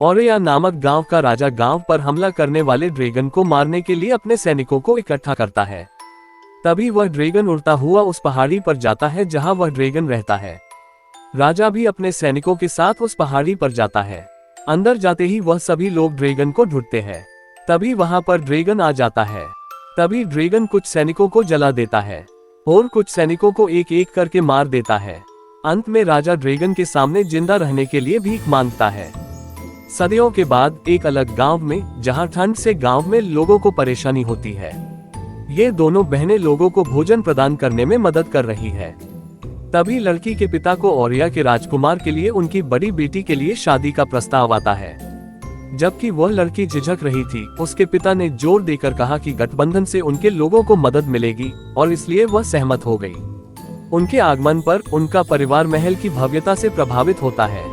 ओरेया नामक गांव का राजा गांव पर हमला करने वाले ड्रैगन को मारने के लिए अपने सैनिकों को इकट्ठा करता है। तभी वह ड्रैगन उड़ता हुआ उस पहाड़ी पर जाता है जहां वह ड्रैगन रहता है। राजा भी अपने सैनिकों के साथ उस पहाड़ी पर जाता है। अंदर जाते ही वह सभी लोग ड्रैगन को ढूंढते हैं। तभी वहां पर ड्रैगन आ जाता है। तभी ड्रैगन कुछ सैनिकों को जला देता है और कुछ सैनिकों को एक एक करके मार देता है। अंत में राजा ड्रैगन के सामने जिंदा रहने के लिए भीख मांगता है। सदियों के बाद एक अलग गांव में, जहां ठंड से गांव में लोगों को परेशानी होती है, ये दोनों बहनें लोगों को भोजन प्रदान करने में मदद कर रही है। तभी लड़की के पिता को ओरेया के राजकुमार के लिए उनकी बड़ी बेटी के लिए शादी का प्रस्ताव आता है। जबकि वह लड़की झिझक रही थी, उसके पिता ने जोर देकर कहा कि गठबंधन से उनके लोगों को मदद मिलेगी और इसलिए वह सहमत हो गई। उनके आगमन पर उनका परिवार महल की भव्यता से प्रभावित होता है।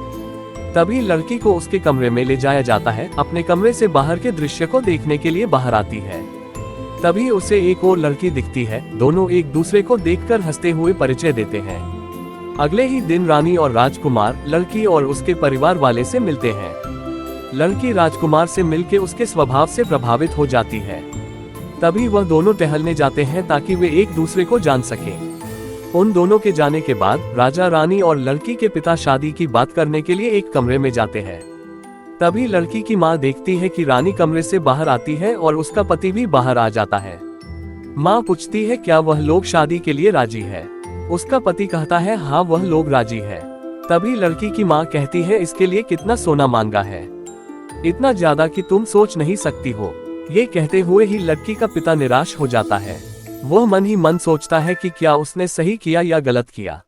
तभी लड़की को उसके कमरे में ले जाया जाता है। अपने कमरे से बाहर के दृश्य को देखने के लिए बाहर आती है। तभी उसे एक और लड़की दिखती है। दोनों एक दूसरे को देखकर हंसते हुए परिचय देते हैं। अगले ही दिन रानी और राजकुमार लड़की और उसके परिवार वाले से मिलते हैं। लड़की राजकुमार से मिलकर उसके स्वभाव से प्रभावित हो जाती है। तभी वह दोनों टहलने जाते हैं ताकि वे एक दूसरे को जान सकें। उन दोनों के जाने के बाद राजा, रानी और लड़की के पिता शादी की बात करने के लिए एक कमरे में जाते हैं। तभी लड़की की माँ देखती है कि रानी कमरे से बाहर आती है और उसका पति भी बाहर आ जाता है। माँ पूछती है क्या वह लोग शादी के लिए राजी है। उसका पति कहता है हाँ, वह लोग राजी है। तभी लड़की की माँ कहती है इसके लिए कितना सोना मांगा है, इतना ज्यादा कि तुम सोच नहीं सकती हो। ये कहते हुए ही लड़की का पिता निराश हो जाता है। वह मन ही मन सोचता है कि क्या उसने सही किया या गलत किया।